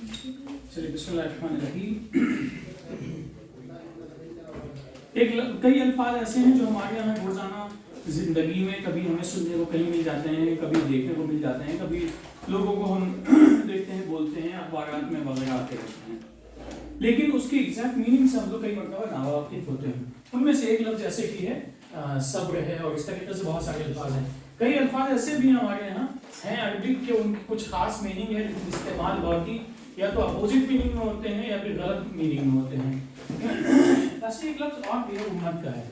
چلیے بسم اللہ الرحمن الرحیم. کئی الفاظ ایسے ہیں جو ہمارے یہاں روزانہ زندگی میں کبھی ہمیں سننے کو کہیں مل جاتے ہیں, کبھی دیکھنے کو مل جاتے ہیں, کبھی لوگوں کو ہم دیکھتے ہیں, بولتے ہیں, اخبارات میں وغیرہ آتے رہتے ہیں, لیکن اس کی ایگزیکٹ میننگ سے ہم لوگ کئی مرتبہ ناواقف ہوتے ہیں. ان میں سے ایک لفظ جیسے کہ ہے صبر ہے, اور اس طریقے سے بہت سارے الفاظ ہیں. کئی الفاظ ایسے بھی ہمارے یہاں ہیں عربک کے ان کی کچھ خاص میننگ ہے, لیکن استعمال باقی یا تو اپوزٹ میننگ میں ہوتے ہیں یا پھر غلط میننگ میں ہوتے ہیں. ایسے ایک لفظ اور بھی ہے, امت کا ہے.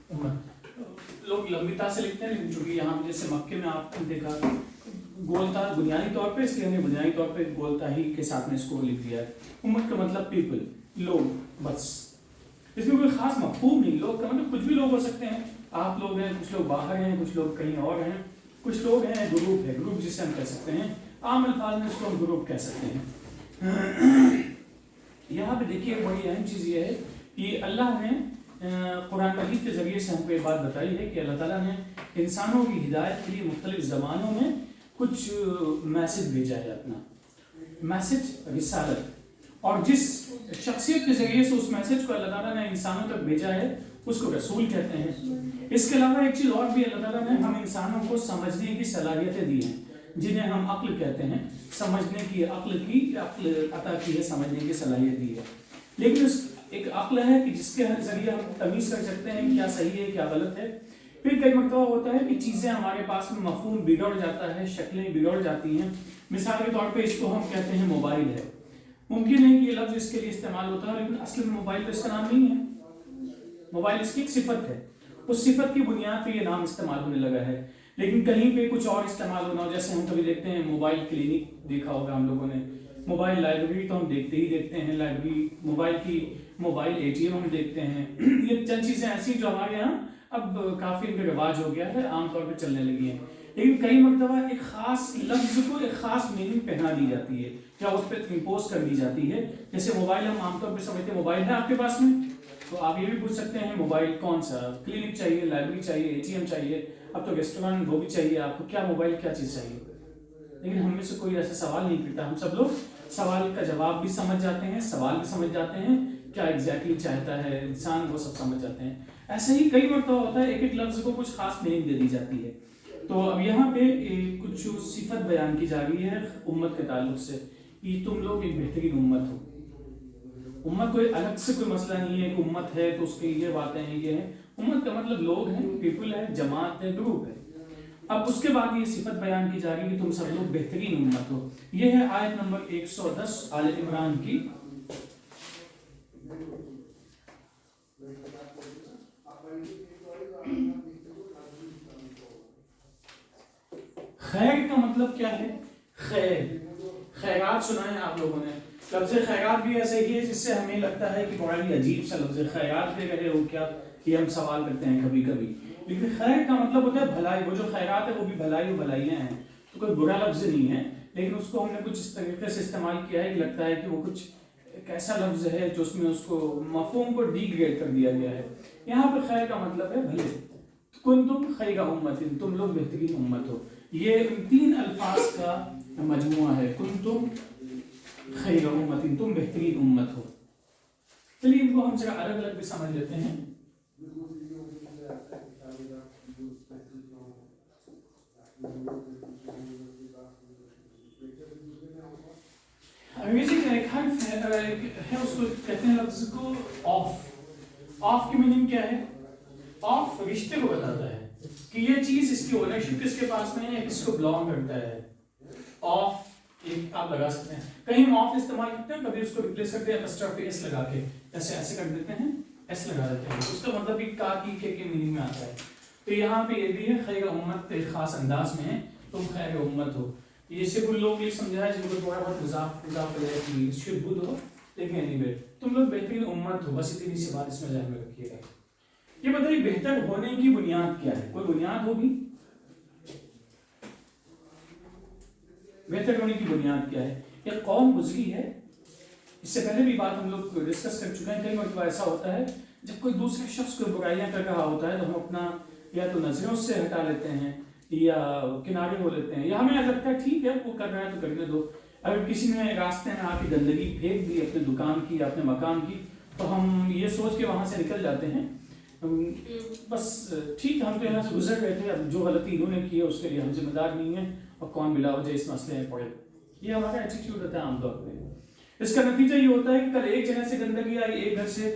امت لوگ لمبی تا سے لکھتے ہیں, لیکن چونکہ یہاں جیسے مکے میں آپ نے دیکھا گولتا بنیادی طور پہ, اس لیے ہم نے بنیادی طور پہ گولتا ہی کے ساتھ میں اس کو لکھ دیا ہے. امت کا مطلب پیپل, لوگ, بس. اس میں کوئی خاص مفہوم نہیں. لوگ کا مطلب کچھ بھی لوگ ہو سکتے ہیں. آپ لوگ ہیں, کچھ لوگ باہر ہیں, کچھ لوگ کہیں اور ہیں, کچھ لوگ ہیں گروپ ہے, گروپ جسے ہم کہہ سکتے ہیں. عام الفاظ میں اس کو ہم گروپ کہہ سکتے ہیں. یہاں پہ دیکھیے بڑی اہم چیز یہ ہے کہ اللہ نے قرآن مجید کے ذریعے سے ہم کو یہ بات بتائی ہے کہ اللہ تعالیٰ نے انسانوں کی ہدایت کے لیے مختلف زبانوں میں کچھ میسج بھیجا ہے. اپنا میسج رسالت, اور جس شخصیت کے ذریعے سے اس میسج کو اللہ تعالیٰ نے انسانوں تک بھیجا ہے اس کو رسول کہتے ہیں. اس کے علاوہ ایک چیز اور بھی اللہ تعالیٰ نے ہم انسانوں کو سمجھنے کی صلاحیتیں دی ہیں, جنہیں ہم عقل کہتے ہیں. سمجھنے کی عقل عطا کی ہے, سمجھنے کی صلاحیت دی ہے. لیکن ایک عقل ہے کہ جس کے ذریعے ہم تمیز کر سکتے ہیں کیا صحیح ہے کیا غلط ہے. پھر کئی مرتبہ ہوتا ہے کہ چیزیں ہمارے پاس میں مفہوم بگڑ جاتا ہے, شکلیں بگڑ جاتی ہیں. مثال کے طور پہ اس کو ہم کہتے ہیں موبائل ہے. ممکن ہے کہ یہ لفظ اس کے لیے استعمال ہوتا ہے, لیکن اصل میں موبائل تو اس کا نام نہیں ہے. موبائل اس کی ایک صفت ہے, اس صفت کی بنیاد پہ یہ نام استعمال ہونے لگا ہے. لیکن کہیں پہ کچھ اور استعمال ہونا ہو, جیسے ہم کبھی دیکھتے ہیں موبائل کلینک دیکھا ہوگا ہم لوگوں نے, موبائل لائبریری تو ہم دیکھتے ہی دیکھتے ہیں, لائبریری موبائل کی, موبائل ATM ہم دیکھتے ہیں. یہ چند چیزیں ایسی جو ہمارے یہاں اب کافی ان کا رواج ہو گیا ہے, عام طور پہ چلنے لگی ہیں. لیکن کئی مرتبہ ایک خاص لفظ کو ایک خاص میننگ پہنا دی جاتی ہے یا اس پہ امپوز کر دی جاتی ہے. جیسے موبائل ہم عام طور پہ سمجھتے ہیں موبائل ہے آپ کے پاس میں, تو آپ یہ بھی پوچھ سکتے ہیں موبائل کون سا, کلینک چاہیے, لائبریری چاہیے, ATM چاہیے, اب تو ریسٹورینٹ وہ بھی چاہیے, آپ کو کیا موبائل کیا چیز چاہیے. لیکن ہم میں سے کوئی ایسا سوال نہیں کرتا. ہم سب لوگ سوال کا جواب بھی سمجھ جاتے ہیں, سوال بھی سمجھ جاتے ہیں, کیا ایگزیکٹلی چاہتا ہے انسان وہ سب سمجھ جاتے ہیں. ایسے ہی کئی مرتبہ ہوتا ہے ایک ایک لفظ کو کچھ خاص میننگ دے دی جاتی ہے. تو اب یہاں پہ کچھ صفت بیان کی جا رہی ہے امت کے تعلق سے کہ تم لوگ ایک بہترین امت ہو. امت کوئی الگ سے کوئی مسئلہ نہیں ہے کہ امت ہے تو اس کے یہ باتیں ہیں, یہ ہیں. امت کا مطلب لوگ ہیں, پیپل ہے, جماعت ہے, گروپ ہے. اب اس کے بعد یہ صفت بیان کی جا رہی ہے کہ تم سب لوگ بہترین امت ہو. یہ ہے آیت نمبر 110 آل عمران کی. خیر کا مطلب کیا ہے؟ خیر, خیرات سنا ہے آپ لوگوں نے. لفظ خیرات بھی ایسے ہی ہے جس سے ہمیں لگتا ہے کہ بڑا ہی عجیب سا لفظ ہے, خیرات دے رہے ہو کیا, یہ ہم سوال کرتے ہیں کبھی کبھی. لیکن خیر کا مطلب ہوتا ہے بھلائی. وہ جو خیرات ہے وہ بھی بھلائی و بھلائیاں ہیں, تو کوئی برا لفظ نہیں ہے, لیکن اس کو ہم نے کچھ اس طریقے سے استعمال کیا ہے کہ لگتا ہے کہ وہ کچھ ایک ایسا لفظ ہے جو اس میں اس کو مفہوم کو ڈی گریڈ کر دیا گیا ہے. یہاں پہ خیر کا مطلب ہے بھلے. کنتم خیر امت, تم لوگ بہترین امت ہو. یہ تین الفاظ کا مجموعہ ہے, کنتم خیر امت, تم بہترین امت ہو. چلیے ان کو ہم ذرا الگ الگ بھی سمجھ لیتے ہیں. انگریزی کا ایک حرف ہے, اس کو کہتے ہیں لفظ کو آف. آف کی میننگ کیا ہے؟ آف رشتے کو بتاتا ہے کہ یہ چیز اس کی اونرشپ کس کے پاس میں ہے, کس کو بلانگ کرتا ہے. آف ایک آپ لگا سکتے ہیں, کہیں ہم آف استعمال کرتے ہیں, کبھی اس کو ریپلیس کرتے ہیں اپسٹرافی ایس لگا کے, ایسے ایسے کر دیتے ہیں, ایس لگا دیتے ہیں. اس کا مطلب بھی کا کی کے میننگ میں آتا ہے. تو یہاں پہ یہ بھی ہے خیر امت ایک خاص انداز میں ہے, تم خیر امت ہو. یہ سے کچھ لوگ یہ سمجھا ہے جن کو تھوڑا بہت مذاق کرے کہ شد بدھ ہو, لیکن اینی وے تم لوگ بہترین امت ہو. بس اتنی سی بات اس میں ذہن میں رکھیے گا. یہ بتائیے بہتر ہونے کی بنیاد کیا ہے؟ کوئی بنیاد ہوگی؟ بہتر ہونے کی بنیاد کیا ہے؟ ایک قوم گزری ہے, اس سے پہلے بھی بات ہم لوگ ڈسکس کر چکے ہیں. کئی مرتبہ ایسا ہوتا ہے جب کوئی دوسرے شخص کو برائیاں کر رہا ہوتا ہے تو ہم اپنا یا تو نظروں سے ہٹا لیتے ہیں یا کنارے ہو لیتے ہیں, یا ہمیں لگتا ہے ٹھیک ہے وہ کر رہا ہے تو کرنے دو. اگر کسی نے راستے میں آ کے گندگی پھینک دی اپنے دکان کی یا اپنے مکان کی تو ہم یہ سوچ کے وہاں سے نکل جاتے ہیں بس ٹھیک ہم تو یہاں سے گزر گئے تھے، اب جو غلطی انہوں نے کی ہے اس کے لیے ہم ذمہ دار نہیں ہیں اور کون بلا وجہ اس مسئلے میں پڑے. یہ ہمارا ایٹیٹیوڈ ہوتا ہے عام طور پہ. اس کا نتیجہ یہ ہوتا ہے کہ کل ایک جگہ سے گندگی آئی، ایک گھر سے،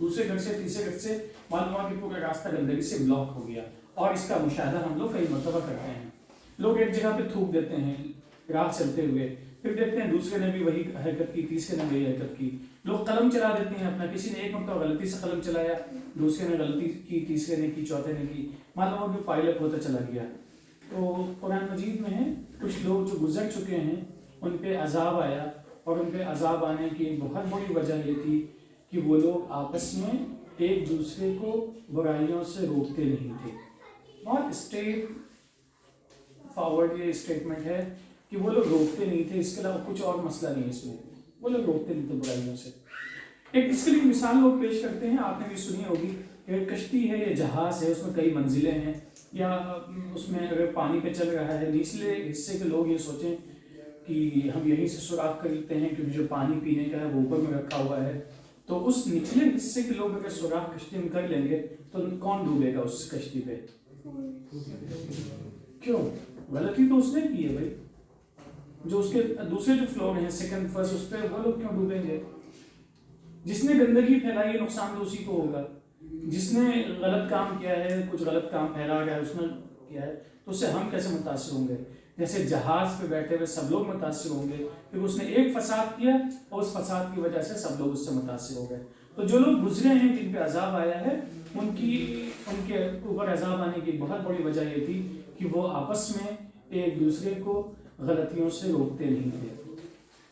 دوسرے گھر سے، تیسرے گھر سے، معلوم ہوا کہ پورا راستہ گندگی سے بلاک ہو گیا. اور اس کا مشاہدہ ہم لوگ کئی مرتبہ کرتے ہیں. لوگ ایک جگہ پہ تھوک دیتے ہیں راہ چلتے ہوئے، پھر دیکھتے ہیں دوسرے نے بھی وہی حرکت کی، تیسرے نے وہی حرکت کی. لوگ قلم چلا دیتے ہیں اپنا، کسی نے ایک مرتبہ غلطی سے قلم چلایا، دوسرے نے غلطی کی، تیسرے نے کی، چوتھے نے کی، معلوم ہوا کہ پائل اپ ہوتا چلا گیا. تو قرآن مجید میں ہے کچھ لوگ جو گزر چکے ہیں ان پہ عذاب آیا، اور ان پہ عذاب آنے کی ایک بہت بڑی وجہ یہ تھی کہ وہ لوگ آپس میں ایک دوسرے کو برائیوں سے روکتے نہیں تھے. بہت اسٹریٹ فارورڈ یہ اسٹیٹمنٹ ہے کہ وہ لوگ روکتے نہیں تھے، اس کے علاوہ کچھ اور مسئلہ نہیں ہے اس میں، وہ لوگ روکتے نہیں تھے برائیوں سے. ایک اس کے لیے مثال لوگ پیش کرتے ہیں، آپ نے بھی سنی ہوگی، ایک کشتی ہے یا جہاز ہے، اس میں کئی منزلیں ہیں، یا اس میں اگر پانی پہ چل رہا ہے، نچلے حصے کے لوگ یہ سوچیں کہ ہم یہیں سے سوراخ خریدتے ہیں کیونکہ جو پانی پینے کا ہے وہ اوپر میں رکھا ہوا ہے. تو اس نچلے حصے کے لوگ اگر سوراخ کشتی میں کر لیں گے تو کون ڈوبے گا اس کشتی پہ؟ کیوں؟ غلطی تو اس نے کی ہے بھائی. جو اس کے دوسرے جو فلور ہیں، سیکنڈ فرسٹ، اس پہ وہ لوگ کیوں ڈوبیں گے؟ جس نے گندگی پھیلائی ہے نقصان تو اسی کو ہوگا. جس نے غلط کام کیا ہے، کچھ غلط کام پھیلا گیا ہے، اس نے کیا ہے، تو اس سے ہم کیسے متاثر ہوں گے؟ جیسے جہاز پہ بیٹھے ہوئے سب لوگ متاثر ہوں گے کہ اس نے ایک فساد کیا اور اس فساد کی وجہ سے سب لوگ اس سے متاثر ہو گئے. تو جو لوگ گزرے ہیں جن پہ عذاب آیا ہے ان کے اوپر عذاب آنے کی بہت بڑی وجہ یہ تھی کہ وہ آپس میں ایک دوسرے کو غلطیوں سے روکتے نہیں تھے.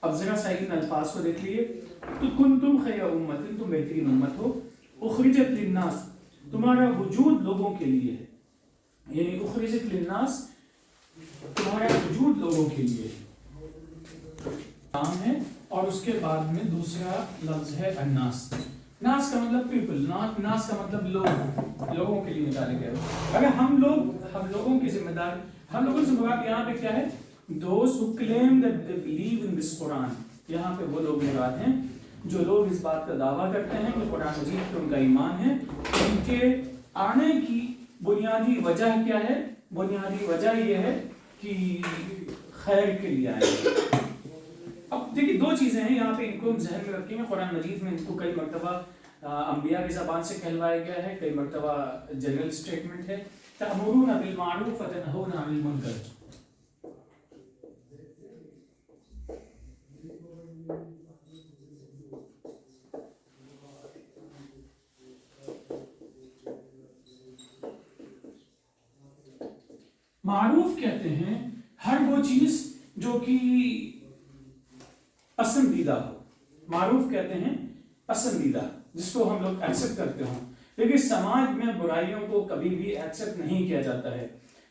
اب ذرا سا ان الفاظ کو دیکھ لیے. تو کنتم خیر امت، تم بہترین امت ہو، اخرجت للناس، تمہارا وجود لوگوں کے لیے ہے، یعنی اخرجت للناس تمہارا وجود لوگوں کے لیے نام ہے. اور اس کے بعد میں دوسرا لفظ ہے الناس. ناس کا مطلب پیپل، ناس کا مطلب لوگ، لوگوں کے لیے نکالے گئے. اگر ہم لوگوں کے ذمہ دار، ہم لوگوں سے مراد یہاں پہ کیا ہے؟ those who claim that they believe in this Quran. یہاں پہ وہ لوگ مراد ہیں جو لوگ اس بات کا دعویٰ کرتے ہیں کہ قرآن مجید پہ ان کا ایمان ہے. ان کے آنے کی بنیادی وجہ کیا ہے؟ بنیادی وجہ یہ ہے کہ خیر کے لیے آئے ہیں. اب دیکھیے دو چیزیں ہیں یہاں پہ، ان کو ذہن میں رکھیں. قرآن مجید میں ان کو کئی مرتبہ انبیاء کی زبان سے کہلوایا گیا ہے، کئی مرتبہ جنرل اسٹیٹمنٹ ہے، تأمرون بالمعروف وتنہون عن المنکر. معروف کہتے ہیں ہر وہ چیز جو کہ پسندیدہ ہو. معروف کہتے ہیں پسندیدہ، جس کو ہم لوگ ایکسپٹ کرتے ہوں. لیکن سماج میں برائیوں کو کبھی بھی ایکسپٹ نہیں کیا جاتا ہے.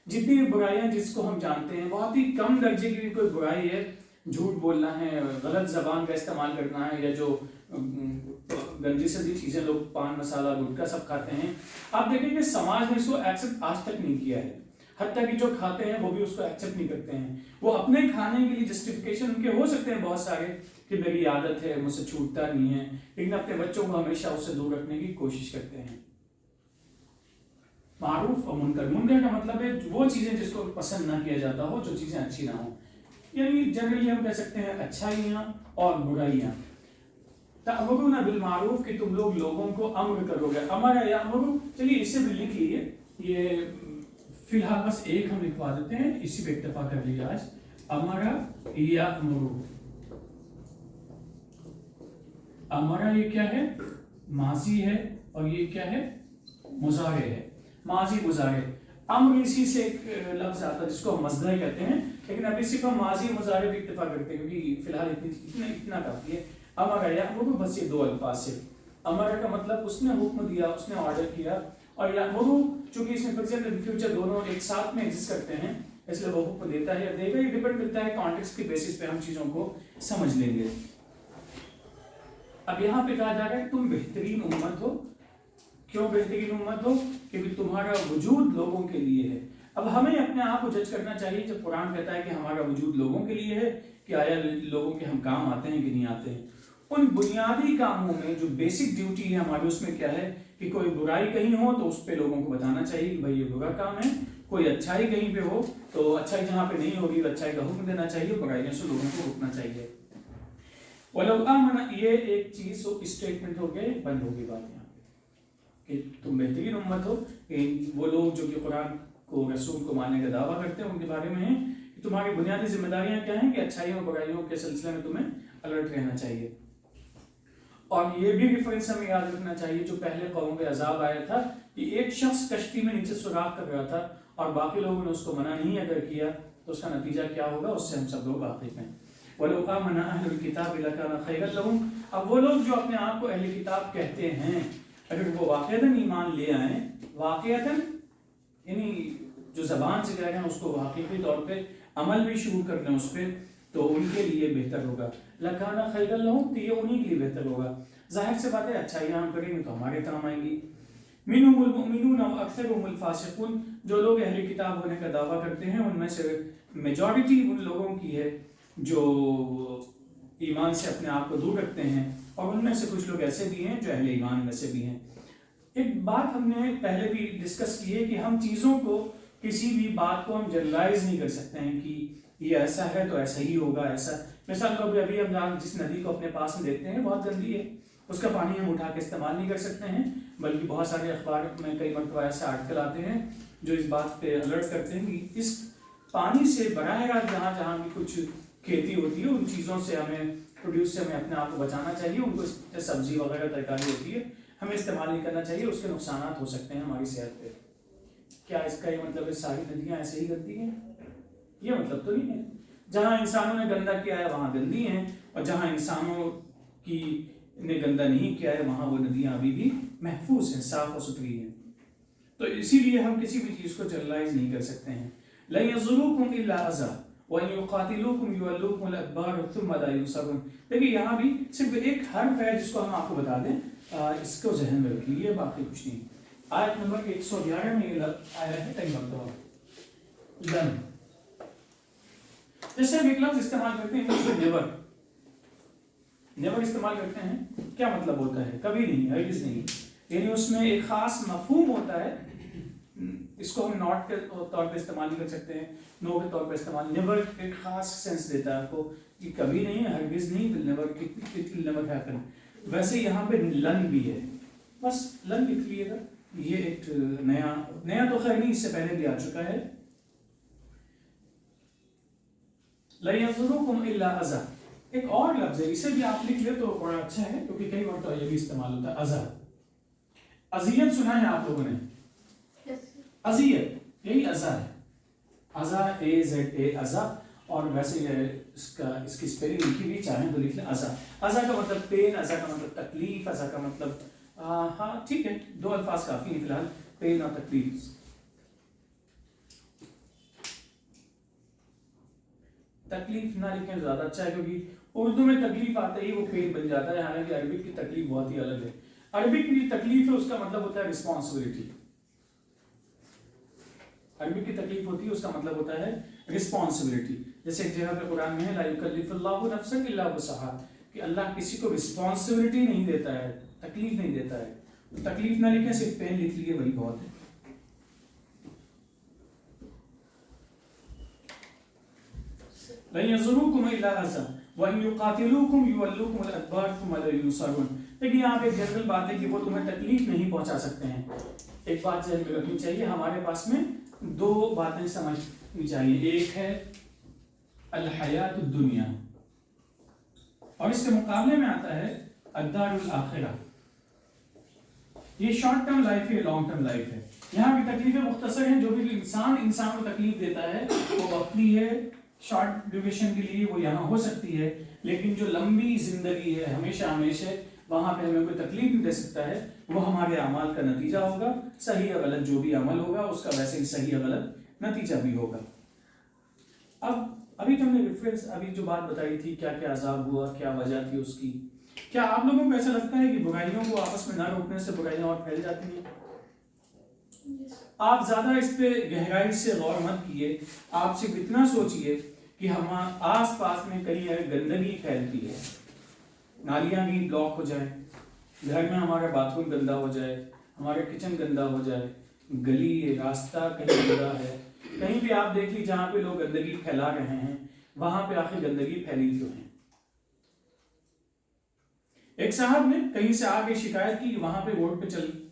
جتنی برائیاں جس کو ہم جانتے ہیں بہت ہی کم درجے کی کوئی برائی ہے، جھوٹ بولنا ہے، غلط زبان کا استعمال کرنا ہے، یا جو گندی سندی چیزیں لوگ پان مسالہ گٹکا سب کھاتے ہیں. آپ دیکھیں کہ سماج نے اس کو ایکسپٹ آج تک نہیں کیا ہے. حتیٰ کہ جو کھاتے ہیں وہ بھی اس کو ایکسپٹ نہیں کرتے ہیں. وہ اپنے کھانے کے لیے جسٹیفیکیشن ان کے ہو سکتے ہیں بہت سارے کہ میری عادت ہے، مجھ سے چھوٹتا نہیں ہے، لیکن اپنے بچوں کو ہمیشہ اس سے دور رکھنے کی کوشش کرتے ہیں. معروف اور منکر، منکر کا مطلب ہے وہ چیزیں جس کو پسند نہ کیا جاتا ہو، جو چیزیں اچھی نہ ہوں. یعنی جنرلی ہم کہہ سکتے ہیں اچھائیاں اور برائیاں. تأمرون بالمعروف کہ تم لوگ لوگوں کو امر کرو گے. امر یا امر، چلیے اسے بھی لکھ لیجیے. یہ فی الحال بس ایک ہم لکھوا دیتے ہیں، اسی پہ اکتفا کر لیجیے آج. امرا یا امرو. امرا یہ کیا ہے؟ ماضی ہے، اور یہ کیا ہے؟ مضارع ہے. ماضی مضارع. امر اسی سے ایک لفظ آتا ہے جس کو ہم مصدر کہتے ہیں، لیکن ابھی صرف ہم ماضی مضارع بھی اکتفا کرتے ہیں کیونکہ فی الحال اتنا کافی ہے. امرا یا امرو، بس یہ دو الفاظ سے. امرا کا مطلب اس نے حکم دیا، اس نے آرڈر کیا، اور یامرو چونکہ اس میں پریزنٹ اور فیوچر دونوں ایک ساتھ میں ایگزسٹ کرتے ہیں، اس لیے وہ حکم دیتا ہے یا دے گا. یہ ڈیپینڈ کرتا ہے کانٹیکسٹ کے بیسس پہ ہم چیزوں کو سمجھ لیں گے. اب یہاں پہ کہا جا رہا ہے تم بہترین امت ہو. کیوں بہترین امت ہو؟ کیونکہ تمہارا وجود لوگوں کے لیے ہے. اب ہمیں اپنے آپ کو جج کرنا چاہیے. جب قرآن کہتا ہے کہ ہمارا وجود لوگوں کے لیے ہے، کہ آیا لوگوں کے ہم کام آتے ہیں کہ نہیں آتے ہیں. ان بنیادی کاموں میں جو بیسک ڈیوٹی ہے ہماری اس میں کیا ہے کہ کوئی برائی کہیں ہو تو اس پہ لوگوں کو بتانا چاہیے کہ بھائی یہ برا کام ہے. کوئی اچھائی کہیں پہ ہو تو اچھائی جہاں پہ نہیں ہوگی اچھائی کا حکم دینا چاہیے, برائیوں سے لوگوں کو روکنا چاہیے. وَلَوْ آمَنَ, یہ ایک چیز اسٹیٹمنٹ ہو گئے, بند ہوگی بات یہاں پہ کہ تم بہترین امت ہو. وہ لوگ جو کہ قرآن کو رسول کو ماننے کا دعویٰ کرتے ہیں ان کے بارے میں ہے کہ تمہاری بنیادی ذمہ داریاں کیا ہیں کہ اچھائیوں اور برائیوں کے سلسلے میں تمہیں الرٹ رہنا چاہیے. اور یہ بھی ریفرنس ہمیں یاد رکھنا چاہیے جو پہلے قوم پہ عذاب آیا تھا کہ ایک شخص کشتی میں نیچے سوراخ کر رہا تھا اور باقی لوگوں نے اس کو منع نہیں اگر کیا تو اس کا نتیجہ کیا ہوگا اس سے ہم سب لوگ واقف ہیں. وَلَوْ آمَنَ أَهْلُ الْكِتَابِ لَكَانَ خَيْرًا لَهُمْ. اب وہ لوگ جو اپنے آپ کو اہل کتاب کہتے ہیں اگر وہ واقعتاً ایمان لے آئیں, واقعتاً یعنی جو زبان سے کہہ رہے ہیں اس کو واقعی طور پہ عمل بھی شروع کر دیں اس پہ, تو ان کے لیے بہتر ہوگا. لَكَانَ خَيْرًا لَهُمْ, تو یہ انہی کے لیے بہتر ہوگا. ظاہر سے بات ہے اچھائیاں ہم کریں گے تو ہمارے کام آئیں گی. مِنْهُمُ الْمُؤْمِنُونَ وَأَكْثَرُهُمُ الْفَاسِقُونَ, جو لوگ اہل کتاب ہونے کا دعویٰ کرتے ہیں ان میں سے میجورٹی ان لوگوں کی ہے جو ایمان سے اپنے آپ کو دور رکھتے ہیں, اور ان میں سے کچھ لوگ ایسے بھی ہیں جو اہل ایمان میں سے بھی ہیں. ایک بات ہم نے پہلے بھی ڈسکس کی ہے کہ ہم چیزوں کو کسی بھی بات کو ہم جنرلائز نہیں کر سکتے ہیں کہ یہ ایسا ہے تو ایسا ہی ہوگا. ایسا مثال طور پہ ابھی ہم جس ندی کو اپنے پاس میں دیکھتے ہیں بہت گندی ہے, اس کا پانی ہم اٹھا کے استعمال نہیں کر سکتے ہیں, بلکہ بہت سارے اخبار میں کئی مرتبہ ایسے آرٹیکل آتے ہیں جو اس بات پہ الرٹ کرتے ہیں کہ اس پانی سے براہ راست جہاں جہاں بھی کچھ کھیتی ہوتی ہے ان چیزوں سے ہمیں پروڈیوس سے ہمیں اپنے آپ کو بچانا چاہیے. ان کو سبزی وغیرہ ترکاری ہوتی ہے ہمیں استعمال نہیں کرنا چاہیے, اس کے نقصانات ہو سکتے ہیں ہماری صحت پہ. کیا اس کا یہ مطلب ہے ساری ندیاں ایسے ہی گندی ہیں؟ یہ مطلب تو نہیں ہے. جہاں انسانوں نے گندا کیا ہے وہاں گندی ہیں, اور جہاں انسانوں کی نے گندا نہیں کیا ہے وہاں وہ ندیاں ابھی بھی محفوظ ہیں, صاف اور ستھری ہیں. تو اسی لیے ہم کسی بھی چیز کو جنرلائز نہیں کر سکتے ہیں. لَن يَضُرُّوكُمْ إِلَّا أَذًى وَإِن يُقَاتِلُوكُمْ يُوَلُّوكُمُ الْأَدْبَارَ ثُمَّ لَا يُنصَرُونَ. دیکھیے یہاں بھی صرف ایک حرف ہے جس کو ہم آپ کو بتا دیں, اس کو ذہن میں رکھ لیجیے, باقی کچھ نہیں. آیت نمبر 111 میں یہ آیا ہے کئی مرتبہ لن. جیسے ہم ایک لفظ استعمال کرتے ہیں انگلش میں نیور, نیور استعمال کرتے ہیں, کیا مطلب ہوتا ہے؟ کبھی نہیں, ہرگز نہیں. یعنی اس میں ایک خاص مفہوم ہوتا ہے, اس کو ہم ناٹ کے طور پہ استعمال نہیں کر سکتے ہیں, نو کے طور پہ استعمال. نیور ایک خاص سینس دیتا ہے آپ کو کہ کبھی نہیں, ہرگز نہیں, never it will never happen. ویسے یہاں پہ لن بھی ہے, بس لن لکھ لیے گا. یہ ایک نیا تو خیر نہیں, اس سے پہلے بھی آ چکا ہے. لَن يَضُرُّوكُمْ إِلَّا أَذًى. ایک اور لفظ ہے, اسے بھی آپ لکھ لیں تو بڑا اچھا ہے کیونکہ کئی مرتبہ یہ بھی استعمال ہوتا ہے. اذى, اذیت سنا ہے آپ لوگوں نے؟ اذیت یہی اذى ہے. اذى A-Z-A اذى, اور ویسے یہ اس کی اسپیلنگ لکھی بھی چاہیں تو لکھ لیں اذى. اذى کا مطلب پین, اذى کا مطلب تکلیف, اذى کا مطلب ہاں ٹھیک ہے, دو الفاظ کافی ہیں فی الحال, پین اور تکلیف. تکلیف نہ لکھیں زیادہ اچھا ہے کیونکہ اردو میں تکلیف آتا ہی وہ پین بن جاتا ہے, حالانکہ عربک کی تکلیف بہت ہی الگ ہے. عربک کی تکلیف ہے اس کا مطلب ہوتا ہے رسپانسبلٹی. عربک کی تکلیف ہوتی ہے اس کا مطلب ہوتا ہے رسپانسبلٹی. جیسے ایک جگہ پہ قرآن میں ہے لا یکلف اللہ نفسا الا وسعها, کہ اللہ کسی کو رسپانسبلٹی نہیں دیتا ہے, تکلیف نہیں دیتا ہے. تو تکلیف نہ لکھیں, صرف پین لکھ لیے وہی بہت ہے. لَن يَضُرُّوكُمْ إِلَّا أَذًى وَإِن يُقَاتِلُوكُمْ يُوَلُّوكُمُ الْأَدْبَارَ ثُمَّ لَا يُنصَرُونَ. لیکن یہاں پہ جنرل بات ہے کہ وہ تمہیں تکلیف نہیں پہنچا سکتے ہیں. ایک بات ذہن میں رکھنی چاہیے, ہمارے پاس میں دو باتیں سمجھنی چاہیے. ایک ہے الحیات الدنیا, اور اس کے مقابلے میں آتا ہے الدار الآخرہ. یہ شارٹ ٹرم لائف ہے, لانگ ٹرم لائف ہے. یہاں بھی تکلیفیں مختصر ہیں, جو بھی انسان کو تکلیف دیتا ہے وہ وقتی ہے, شارٹ ڈیوریشن کے لیے وہ یہاں ہو سکتی ہے, لیکن جو لمبی زندگی ہے ہمیشہ ہمیشہ وہاں پہ ہمیں کوئی تکلیف نہیں دے سکتا ہے. وہ ہمارے اعمال کا نتیجہ ہوگا, صحیح یا غلط جو بھی عمل ہوگا اس کا ویسے ہی صحیح یا غلط نتیجہ بھی ہوگا. اب ابھی تم نے ریفرنس ابھی جو بات بتائی تھی کیا کیا عذاب ہوا, کیا وجہ تھی اس کی, کیا آپ لوگوں کو ایسا لگتا ہے کہ برائیوں کو آپس میں نہ روکنے سے برائیاں اور پھیل جاتی ہیں؟ آپ زیادہ اس پہ گہرائی سے غور مت کیے, آپ صرف اتنا سوچئے کہ ہم آس پاس میں کہیں اگر گندگی پھیلتی ہے، نالیاں بھی بلاک ہو جائیں، گھر میں ہمارا باتھ روم گندا ہو جائے، ہمارا کچن گندا ہو جائے، گلی راستہ کہیں گندا ہے، کہیں بھی آپ دیکھ لی جہاں پہ لوگ گندگی پھیلا رہے ہیں وہاں پہ آخر گندگی پھیلی کیوں ہے؟ ایک صاحب نے کہیں سے آ کے شکایت کی کہ وہاں پہ روڈ پہ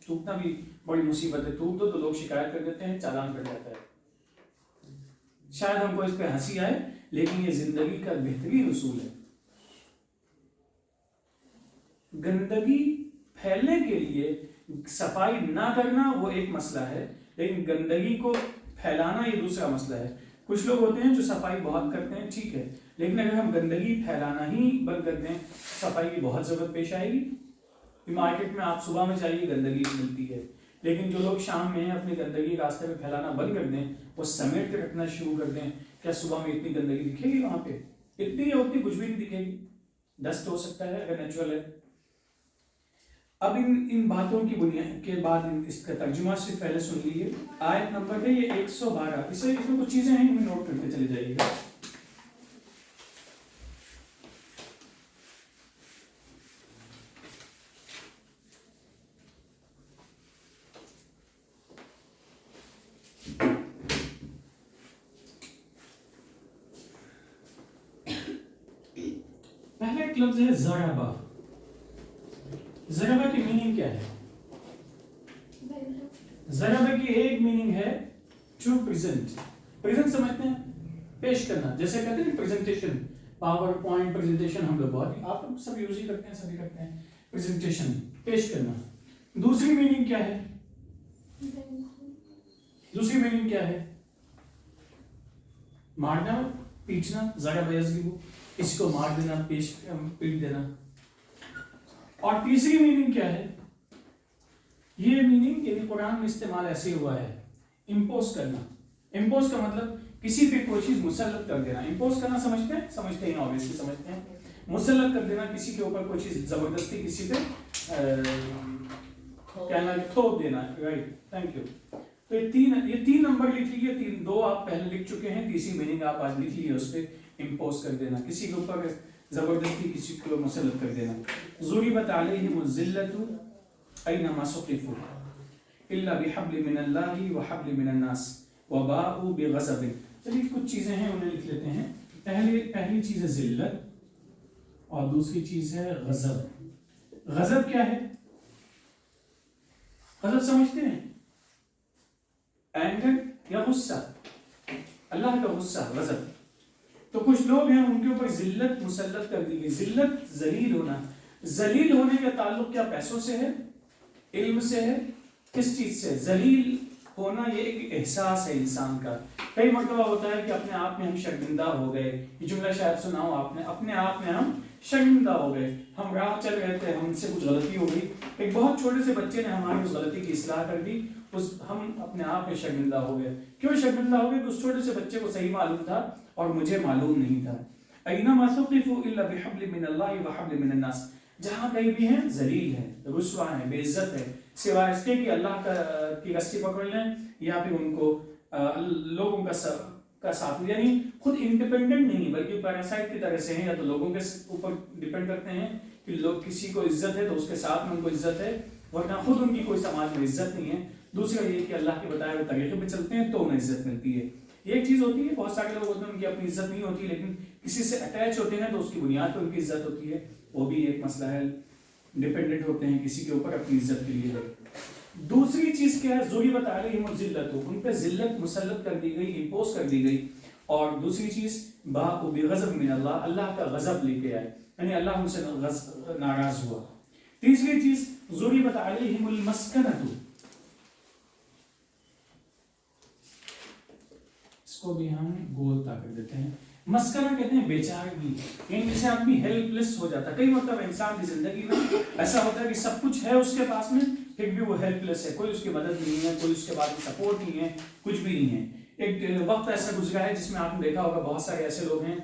تھوکنا بھی بڑی مصیبت ہے، تھوک دو تو لوگ شکایت کر دیتے ہیں، چالان کر جاتا ہے۔ شاید ہم کو اس پہ ہنسی آئے لیکن یہ زندگی کا بہترین اصول ہے۔ گندگی پھیلنے کے لیے صفائی نہ کرنا وہ ایک مسئلہ ہے، لیکن گندگی کو پھیلانا یہ دوسرا مسئلہ ہے۔ کچھ لوگ ہوتے ہیں جو صفائی بہت کرتے ہیں، ٹھیک ہے، لیکن اگر ہم گندگی پھیلانا ہی بند کر دیں صفائی کی بہت ضرورت پیش آئے گی۔ مارکیٹ میں آپ صبح میں جائیے گندگی ملتی ہے، لیکن جو لوگ شام میں اپنی گندگی راستے میں پھیلانا بند کر دیں، وہ سمیٹ کے رکھنا شروع کر دیں، کیا صبح میں اتنی گندگی دکھے گی؟ وہاں پہ اتنی یا اتنی کچھ بھی نہیں دکھے گی، ڈسٹ ہو سکتا ہے اگر نیچرل ہے۔ اب ان باتوں کی بنیاد کے بعد اس کا ترجمہ سے پہلے سن لیجیے۔ آیت نمبر ہے یہ 112، اس میں کچھ چیزیں ہیں ہمیں نوٹ کرتے چلے جائیے گا۔ پہلا ایک لفظ ہے ضربہ۔ ضربہ کی میننگ کیا ہے؟ ضربہ کی ایک میننگ ہے ٹو پریزنٹ۔ پریزنٹ سمجھتے ہیں؟ پیش کرنا، جیسے کہتے ہیں پریزنٹیشن، پاور پوائنٹ پریزنٹیشن ہم لوگ بہت آپ لوگ سب یوز ہی کرتے ہیں، سبھی کرتے ہیں۔ پریزنٹیشن پیش کرنا۔ دوسری میننگ کیا ہے؟ دوسری میننگ کیا ہے؟ مارنا، پیٹنا، ضرب یضرب، اس کو مار دینا، پیٹ دینا۔ اور تیسری میننگ کیا ہے؟ یہ میننگ یعنی قرآن میں استعمال ایسے ہوا ہے، امپوز کرنا۔ امپوز کا مطلب کسی پہ کوئی چیز مسلط کر دینا۔ امپوز کرنا سمجھتے ہیں؟ سمجھتے ہیں، obviously سمجھتے ہیں۔ مسلط کر دینا، کسی کے اوپر کوئی چیز زبردستی کسی پہ کہنا، تھوپ دینا، رائٹ، تھینک یو۔ تو یہ تین نمبر لکھ لیجیے، دو آپ پہلے لکھ چکے ہیں، تیسری میننگ آپ آج لکھ لیجیے، اس پہ امپوز کر دینا، کسی کے اوپر زبردستی کسی کو مسلط کر دینا۔ ضربت علیہم الذلۃ اینما ثقفوا الا بحبل من اللہ وحبل من الناس وباءوا بغضب۔ چلیے کچھ چیزیں ہیں انہیں لکھ لیتے ہیں۔ پہلی چیز ہے ذلت اور دوسری چیز ہے غضب۔ غضب کیا ہے؟ غضب سمجھتے ہیں؟ اینگر یا غصہ، اللہ کا غصہ، غضب۔ تو کچھ لوگ ہیں ان کے اوپر ذلت مسلط کر دی گئی۔ ذلت ذلیل ہونا۔ ذلیل ہونے کا تعلق کیا پیسوں سے ہے، علم سے ہے، کس چیز سے؟ ذلیل ہونا یہ ایک احساس ہے انسان کا۔ کئی مرتبہ ہوتا ہے کہ اپنے آپ میں ہم شرمندہ ہو گئے، یہ جملہ شاید سنا ہو آپ نے، اپنے آپ میں ہم شرمندہ ہو گئے، ہم راہ چل رہے تھے، ہم سے کچھ غلطی ہو گئی، ایک بہت چھوٹے سے بچے نے ہماری اس غلطی کی اصلاح کر دی، ہم اپنے آپ میں شرمندہ ہو گئے۔ کیوں شرمندہ ہو گئے؟ کہ اس چھوٹے سے بچے کو صحیح معلوم تھا اور مجھے معلوم نہیں تھا۔ اینما ثقفوا الا بحبل من اللہ وحبل من الناس، جہاں کہیں بھی ہیں ذلیل ہے، رسوا ہے، بے عزت ہے، سوائے اس کے کہ اللہ کی رسی پکڑ لیں یا پھر ان کو لوگوں کا ساتھ، یعنی خود انڈیپینڈنٹ نہیں بلکہ پیراسائٹ کی طرح سے ہیں، یا تو لوگوں کے اوپر ڈیپینڈ کرتے ہیں کہ لوگ کسی کو عزت ہے تو اس کے ساتھ میں ان کو عزت ہے، ورنہ خود ان کی کوئی سماج میں عزت نہیں ہے۔ دوسرا یہ کہ اللہ کے بتائے ہوئے طریقے پہ چلتے ہیں تو انہیں عزت ملتی ہے۔ یہ ایک چیز ہوتی ہے، بہت سارے لوگ ہوتے ہیں ان کی اپنی عزت نہیں ہوتی، لیکن کسی سے اٹیچ ہوتے ہیں تو اس کی بنیاد پر ان کی عزت ہوتی ہے، وہ بھی ایک مسئلہ ہے۔ ڈیپینڈنٹ ہوتے ہیں کسی کے اوپر اپنی عزت کے لیے۔ دوسری چیز کیا ہے؟ ضربت علیہم الذلۃ، ان پہ ذلت مسلط کر دی گئی، امپوز کر دی گئی۔ اور دوسری چیز باءوا بغضب من اللہ، اللہ کا غضب لے کے آئے، یعنی اللہ ان سے ناراض ہوا۔ تیسری چیز ضربت علیہم المسکنۃ، اس کو بھی ہم گولتا کر دیتے ہیں۔ مسکنہ کہتے ہیں بیچارگی، یعنی جیسے آدمی ہیلپ لیس ہو جاتا ہے۔ کئی مرتبہ انسان کی زندگی میں ایسا ہوتا ہے کہ سب کچھ ہے اس کے پاس میں، پھر بھی وہ ہیلپ لیس ہے، کوئی اس کی مدد نہیں ہے، کوئی اس کے بعد سپورٹ نہیں ہے، کچھ بھی نہیں ہے۔ ایک وقت ایسا گزرا ہے جس میں آپ نے دیکھا ہوگا بہت سارے ایسے لوگ ہیں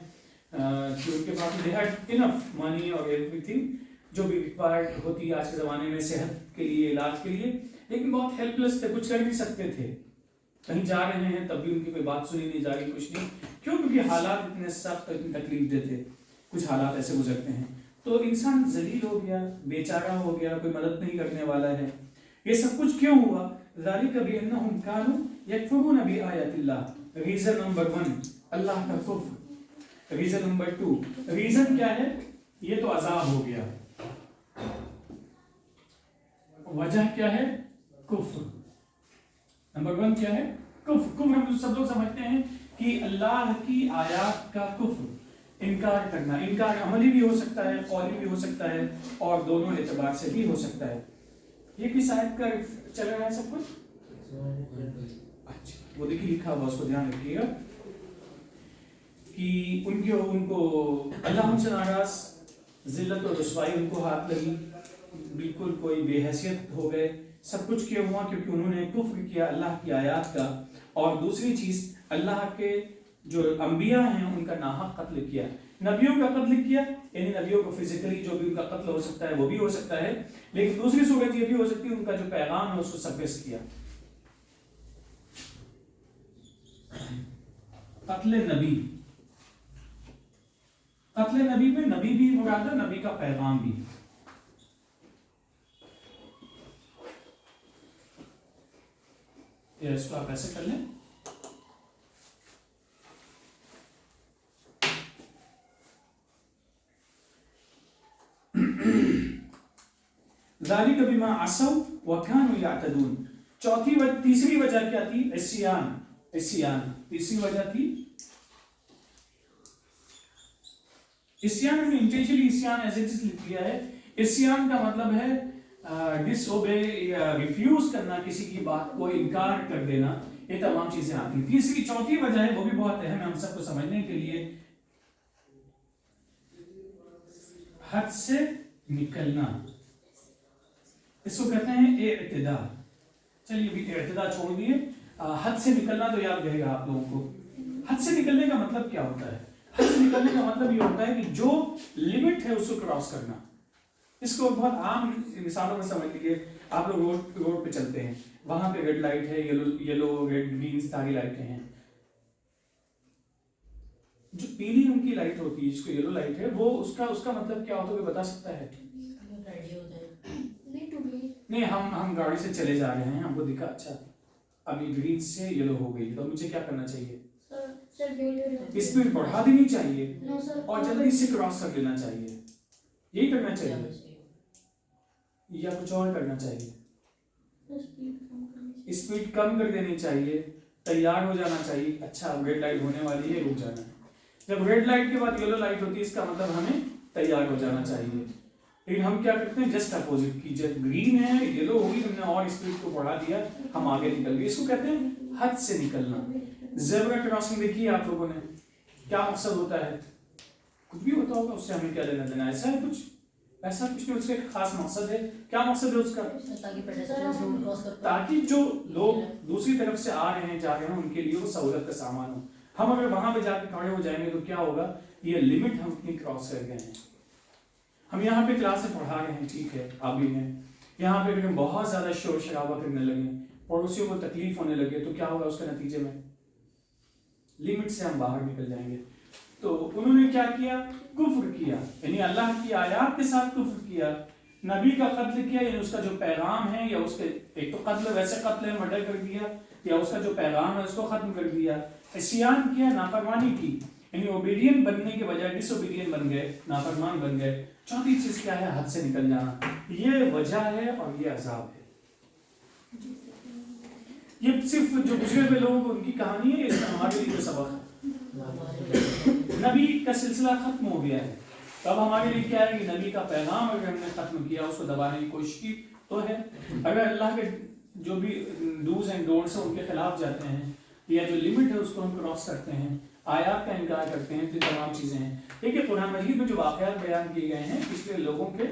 کہ ان کے پاس they had enough money اور everything جو بھی ریکوائرڈ ہوتی ہے آج کے زمانے میں صحت کے لیے، علاج کے لیے، لیکن بہت ہیلپ لیس تھے، کچھ کر نہیں سکتے تھے۔ کہیں جا رہے ہیں تب بھی ان کی کوئی بات سنی نہیں جا رہی، کچھ نہیں۔ کیوں؟ کیونکہ حالات اتنے سخت، اتنی تکلیف دہ تھے، کچھ حالات ایسے گزرتے ہیں تو انسان ذلیل ہو گیا، بیچارہ ہو گیا، کوئی مدد نہیں کرنے والا ہے. یہ سب کچھ کیوں ہوا؟ ذالک بانہم کانوا یکفرون بآیات اللہ. ریزن نمبر 1 اللہ کا کفر. ریزن نمبر 2 ریزن کیا ہے؟ یہ تو عذاب ہو گیا. وجہ کیا ہے؟ کفر. نمبر 1 کیا ہے؟ کفر. کفر ہم سب لوگ سمجھتے ہیں کہ اللہ کی آیات کا کفر، انکار کرنا. انکار عملی بھی ہو سکتا ہے، قولی بھی ہو سکتا ہے، اور دونوں اعتبار سے بھی ہو سکتا ہے. یہ کس آیت کا چل رہا ہے سب کچھ؟ اچھا وہ دیکھیے لکھا ہوا، اس کو دھیان رکھیے گا کہ ان کو اللہ ان سے ناراض، ذلت و رسوائی ان کو ہاتھ لگی، بالکل کوئی بے حیثیت ہو گئے. سب کچھ کیوں ہوا؟ کیونکہ انہوں نے کفر کیا اللہ کی آیات کا. اور دوسری چیز، اللہ کے جو انبیاء ہیں ان کا ناحق قتل کیا، نبیوں کا قتل کیا. یعنی نبیوں کو فزیکلی جو بھی ان کا قتل ہو سکتا ہے وہ بھی ہو سکتا ہے، لیکن دوسری صورت یہ بھی ہو سکتی ہے ان کا جو پیغام ہے اس کو سپریس کیا. قتل نبی، قتل نبی میں نبی بھی مراد ہے، نبی کا پیغام بھی. اس کو آپ ایسے کر لیں. ذالک بما عصوا وكانوا يعتدون. تیسری وجہ کیا تھی؟ عصیان. تیسری وجہ تھی عصیان. میں انٹینشنلی عصیان ایز اٹ از لکھ دیا ہے. عصیان کا مطلب ہے ڈس اوبے یا ریفیوز کرنا، کسی کی بات کو انکار کر دینا. یہ تمام چیزیں آتی ہیں. چوتھی وجہ ہے، وہ بھی بہت اہم ہے ہم سب کو سمجھنے کے لیے، حد سے نکلنا. اس کو کہتے ہیں اعتداء. چلیے ابھی اعتداء چھوڑ دیے، حد سے نکلنا تو یاد رہے گا آپ لوگوں کو. حد سے نکلنے کا مطلب کیا ہوتا ہے؟ حد سے نکلنے کا مطلب یہ ہوتا ہے کہ جو لمٹ ہے اس کو کراس کرنا. اس کو بہت عام مثالوں میں سمجھ لیجیے. آپ لوگ روڈ پہ چلتے ہیں، وہاں پہ ریڈ لائٹ ہے، یلو ریڈ گرین ساری لائٹیں ہیں. جو پیلی رنگ کی لائٹ ہوتی ہے جس کو یلو لائٹ ہے، وہ اس کا مطلب کیا ہوتا ہے؟ بتا سکتا ہے؟ نہیں، ہم گاڑی سے چلے جا رہے ہیں، ہم کو دکھا اچھا ابھی گرین سے یلو ہو گئی، تو مجھے کیا کرنا چاہیے؟ اسپیڈ بڑھا دینی چاہیے اور جلدی سے کراس کر لینا چاہیے. یہی کرنا چاہیے یا کچھ اور کرنا چاہیے؟ اسپیڈ کم کر دینی چاہیے، تیار ہو جانا چاہیے. اچھا ریڈ لائٹ ہونے والی ہے، رک جانا ہے. جب ریڈ لائٹ کے بعد یلو لائٹ ہوتی ہے اس کا مطلب ہمیں تیار ہو جانا چاہیے. لیکن ہم کیا کرتے ہیں؟ جسٹ اپوزٹ کی. جب گرین ہے، یلو ہوگی، ہم نے اور اسپیڈ کو بڑھا دیا، ہم آگے نکل گئے. اس کو کہتے ہیں حد سے نکلنا. زیبرا کراسنگ دیکھی ہے آپ لوگوں نے، کیا مقصد ہوتا ہے؟ کچھ بھی ہوتا ہوگا، اس سے ہمیں کیا لینا دینا؟ ایسا ہے کچھ؟ ایسا کچھ نہیں. اس کا ایک خاص مقصد ہے. کیا مقصد ہے اس کا؟ تاکہ جو لوگ دوسری طرف سے آ رہے ہیں، جا رہے ہیں، ان کے لیے وہ سہولت کا سامان ہو. ہم اگر وہاں پہ جا کے کھڑے ہو جائیں گے تو کیا ہوگا؟ یہ لمٹ ہم اپنی کراس کر گئے ہیں. ہم یہاں پہ کلاس میں پڑھا رہے ہیں، ٹھیک ہے، آپ بھی ہیں. یہاں پہ اگر ہم بہت زیادہ شور شرابہ کرنے لگے، پڑوسیوں کو تکلیف ہونے لگے، تو کیا ہوگا اس کے نتیجے میں؟ لمٹ سے ہم باہر نکل جائیں گے. تو انہوں نے کیا کیا؟ کفر کیا، یعنی اللہ کی آیات کے ساتھ کفر کیا. نبی کا قتل کیا، یعنی اس کا جو پیغام ہے، یا اس کے ایک تو قتل ویسے قتل ہے، مرڈر کر دیا، یا اس کا جو پیغام ہے اس کو ختم کر دیا. عصیان کیا، نافرمانی کی، یعنی اوبیڈین بننے کے بجائے ڈس اوبیڈین بن گئے، نافرمان بن گئے. چوتھی چیز کیا ہے؟ حد سے نکل جانا. یہ وجہ ہے اور یہ عذاب ہے. یہ صرف جو گزرے ہوئے لوگوں کو ان کی کہانی ہے، اس کا ہمارے لیے جو سبق ہے. نبی کا سلسلہ ختم ہو گیا ہے، تو اب ہمارے لیے کیا ہے کہ نبی کا پیغام اگر ہم نے ختم کیا، اس کو دبانے کی کوشش کی تو ہے. اگر اللہ کے جو بھی ڈوز اینڈ ڈونٹس ہیں ان کے خلاف جاتے ہیں، یا جو لمٹ ہے اس کو ہم کراس کرتے ہیں، آیات کا انکار کرتے ہیں، تو یہ تمام چیزیں ہیں. دیکھیے قرآن مجید میں جو واقعات بیان کیے گئے ہیں پچھلے لوگوں کے